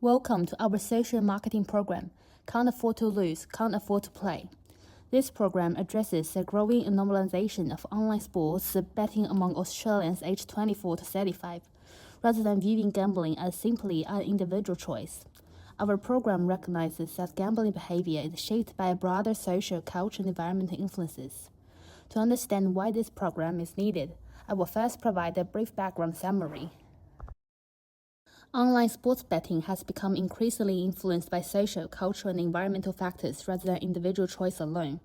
Welcome to our social marketing program, Can't Afford to Lose, Can't Afford to Play. This program addresses the growing normalization of online sports betting among Australians aged 24 to 35, rather than viewing gambling as simply an individual choice. Our program recognizes that gambling behavior is shaped by broader social, cultural, and environmental influences. To understand why this program is needed, I will first provide a brief background summary. Online sports betting has become increasingly influenced by social, cultural, and environmental factors rather than individual choice alone.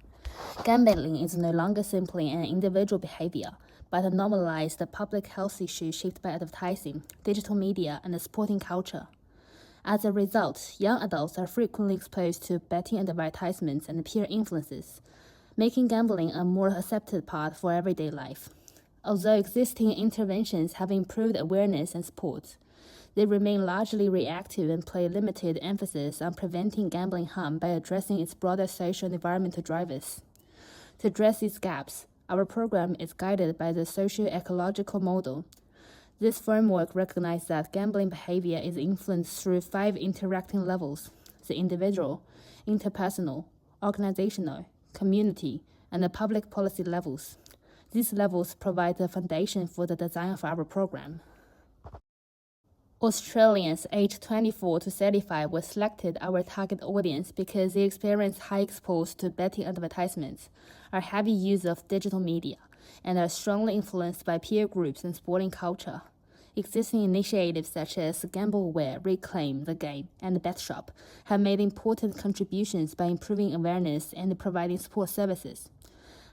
Gambling is no longer simply an individual behavior, but a normalized public health issue shaped by advertising, digital media, and sporting culture. As a result, young adults are frequently exposed to betting advertisements and peer influences, making gambling a more accepted part for everyday life. Although existing interventions have improved awareness and support, they remain largely reactive and place limited emphasis on preventing gambling harm by addressing its broader social and environmental drivers. To address these gaps, our program is guided by the socio-ecological model. This framework recognizes that gambling behavior is influenced through 5 interacting levels: the individual, interpersonal, organizational, community, and the public policy levels. These levels provide the foundation for the design of our program. Australians aged 24 to 35 were selected our target audience because they experience high exposure to betting advertisements, are heavy use of digital media, and are strongly influenced by peer groups and sporting culture. Existing initiatives such as GambleAware, Reclaim the Game, and BetShop have made important contributions by improving awareness and providing support services.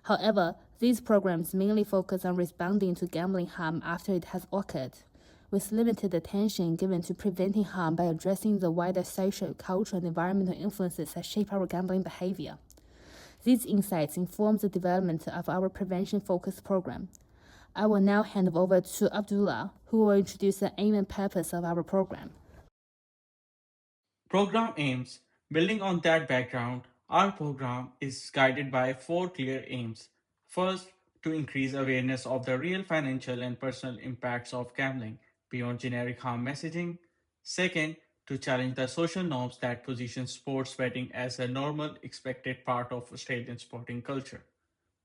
However, these programs mainly focus on responding to gambling harm after it has occurred, with limited attention given to preventing harm by addressing the wider social, cultural, and environmental influences that shape our gambling behavior. These insights inform the development of our prevention-focused program. I will now hand over to Abdullah, who will introduce the aim and purpose of our program. Program aims. Building on that background, our program is guided by 4 clear aims. First, to increase awareness of the real financial and personal impacts of gambling beyond generic harm messaging. Second, to challenge the social norms that position sports betting as a normal, expected part of Australian sporting culture.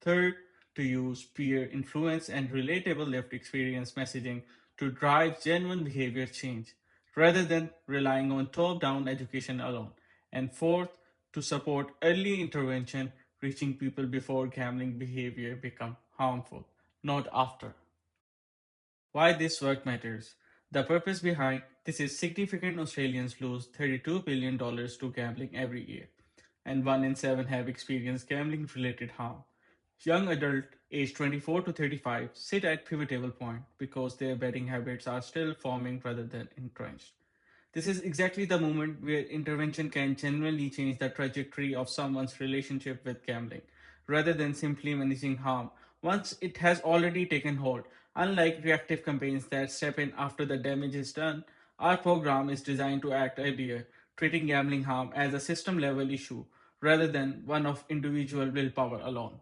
Third, to use peer influence and relatable lived experience messaging to drive genuine behavior change rather than relying on top down education alone. And fourth, to support early intervention, reaching people before gambling behavior become harmful, not after. Why this work matters. The purpose behind this is significant Australians lose $32 billion to gambling every year, and 1 in 7 have experienced gambling related harm. Young adults aged 24 to 35 sit at pivotal point because their betting habits are still forming rather than entrenched. This is exactly the moment where intervention can genuinely change the trajectory of someone's relationship with gambling, rather than simply managing harm once it has already taken hold. Unlike reactive campaigns that step in after the damage is done, our program is designed to act earlier, treating gambling harm as a system level issue rather than one of individual willpower alone.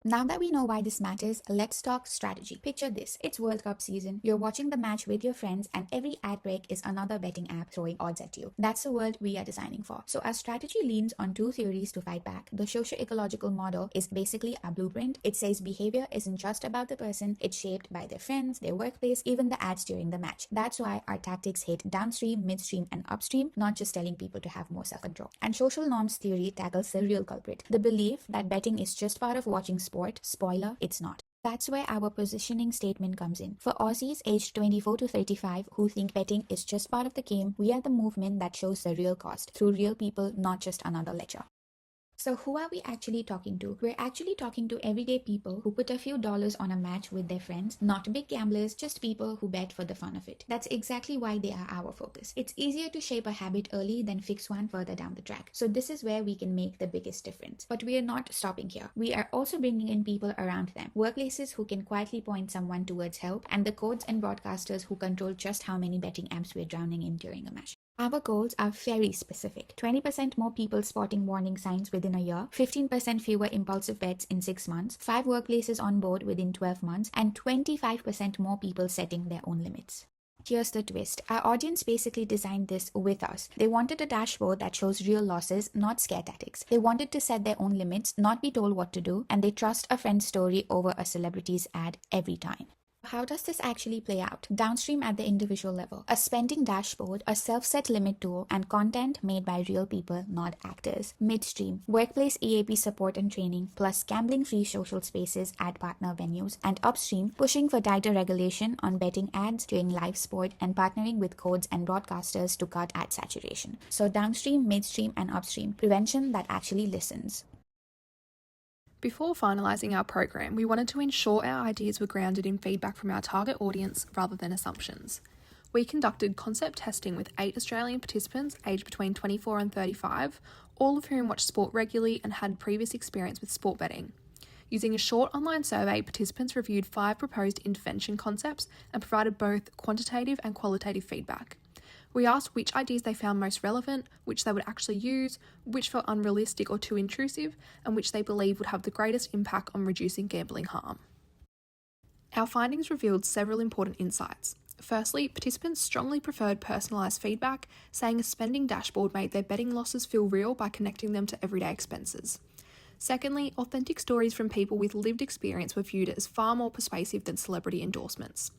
Now that we know why this matters, let's talk strategy. Picture this, it's World Cup season. You're watching the match with your friends and every ad break is another betting app throwing odds at you. That's the world we are designing for. So our strategy leans on 2 theories to fight back. The socio-ecological model is basically a blueprint. It says behavior isn't just about the person, it's shaped by their friends, their workplace, even the ads during the match. That's why our tactics hit downstream, midstream, and upstream, not just telling people to have more self-control. And social norms theory tackles the real culprit, the belief that betting is just part of watching sport. Spoiler, it's not. That's where our positioning statement comes in. For Aussies aged 24 to 35 who think betting is just part of the game, we are the movement that shows the real cost through real people, not just another ledger. So who are we actually talking to? We're actually talking to everyday people who put a few dollars on a match with their friends, not big gamblers, just people who bet for the fun of it. That's exactly why they are our focus. It's easier to shape a habit early than fix one further down the track. So this is where we can make the biggest difference. But we are not stopping here. We are also bringing in people around them. Workplaces who can quietly point someone towards help, and the codes and broadcasters who control just how many betting apps we're drowning in during a match. Our goals are very specific. 20% more people spotting warning signs within a year, 15% fewer impulsive bets in 6 months, 5 workplaces on board within 12 months, and 25% more people setting their own limits. Here's the twist. Our audience basically designed this with us. They wanted a dashboard that shows real losses, not scare tactics. They wanted to set their own limits, not be told what to do, and they trust a friend's story over a celebrity's ad every time. How does this actually play out? Downstream at the individual level, a spending dashboard, a self-set limit tool, and content made by real people, not actors. Midstream, workplace EAP support and training, plus gambling-free social spaces at partner venues. And upstream, pushing for tighter regulation on betting ads during live sport and partnering with codes and broadcasters to cut ad saturation. So downstream, midstream, and upstream, prevention that actually listens. Before finalising our program, we wanted to ensure our ideas were grounded in feedback from our target audience rather than assumptions. We conducted concept testing with 8 Australian participants aged between 24 and 35, all of whom watched sport regularly and had previous experience with sport betting. Using a short online survey, participants reviewed 5 proposed intervention concepts and provided both quantitative and qualitative feedback. We asked which ideas they found most relevant, which they would actually use, which felt unrealistic or too intrusive, and which they believe would have the greatest impact on reducing gambling harm. Our findings revealed several important insights. Firstly, participants strongly preferred personalised feedback, saying a spending dashboard made their betting losses feel real by connecting them to everyday expenses. Secondly, authentic stories from people with lived experience were viewed as far more persuasive than celebrity endorsements.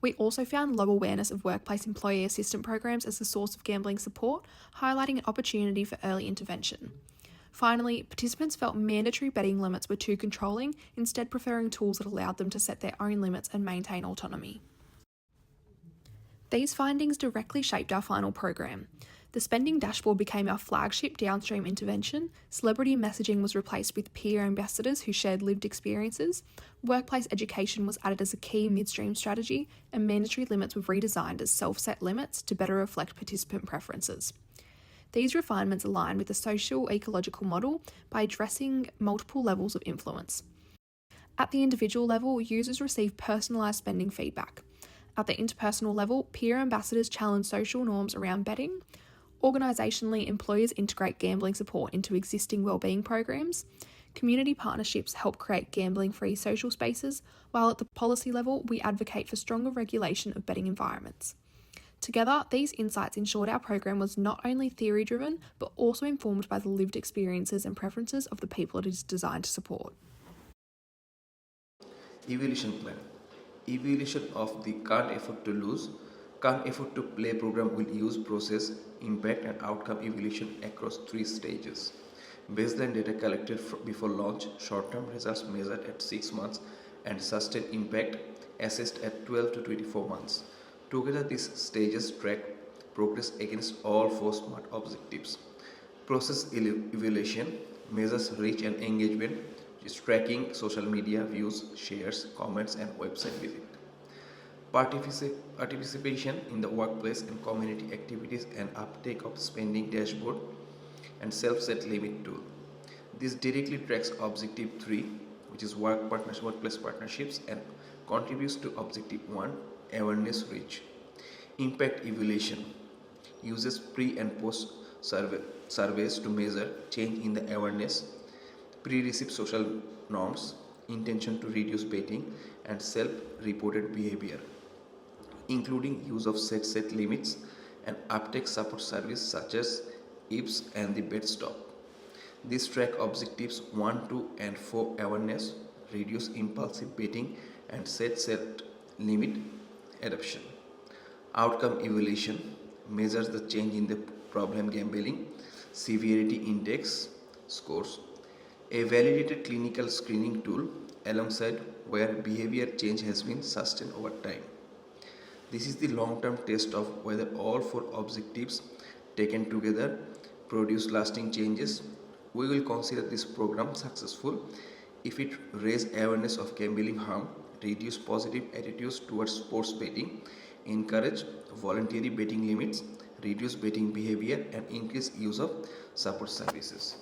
We also found low awareness of workplace employee assistance programs as a source of gambling support, highlighting an opportunity for early intervention. Finally, participants felt mandatory betting limits were too controlling, instead preferring tools that allowed them to set their own limits and maintain autonomy. These findings directly shaped our final program. The spending dashboard became our flagship downstream intervention, celebrity messaging was replaced with peer ambassadors who shared lived experiences, workplace education was added as a key midstream strategy, and mandatory limits were redesigned as self-set limits to better reflect participant preferences. These refinements align with the social ecological model by addressing multiple levels of influence. At the individual level, users receive personalised spending feedback. At the interpersonal level, peer ambassadors challenge social norms around betting. Organisationally, employers integrate gambling support into existing wellbeing programs. Community partnerships help create gambling-free social spaces, while at the policy level, we advocate for stronger regulation of betting environments. Together, these insights ensured our program was not only theory-driven, but also informed by the lived experiences and preferences of the people it is designed to support. Evaluation plan. Evaluation of the can't afford to lose, can't afford to play program will use process, impact and outcome evaluation across 3 stages. Baseline data collected before launch, short-term results measured at 6 months and sustained impact assessed at 12 to 24 months. Together these stages track progress against all 4 SMART objectives. Process evaluation measures reach and engagement, which is tracking social media views, shares, comments and website visit. Participation in the workplace and community activities and uptake of spending dashboard and self-set limit tool. This directly tracks objective 3, which is workplace partnerships, and contributes to objective 1, awareness reach. Impact evaluation uses pre and post surveys to measure change in the awareness, pre-receive social norms, intention to reduce betting, and self-reported behavior, including use of set limits and uptake support service such as IPS and the BetStop. These track objectives 1, 2 and 4 awareness, reduce impulsive betting and set limit adoption. Outcome evaluation measures the change in the problem gambling severity index scores, a validated clinical screening tool alongside where behavior change has been sustained over time. This is the long-term test of whether all 4 objectives taken together produce lasting changes. We will consider this program successful if it raises awareness of gambling harm, reduce positive attitudes towards sports betting, encourage voluntary betting limits, reduce betting behavior and increase use of support services.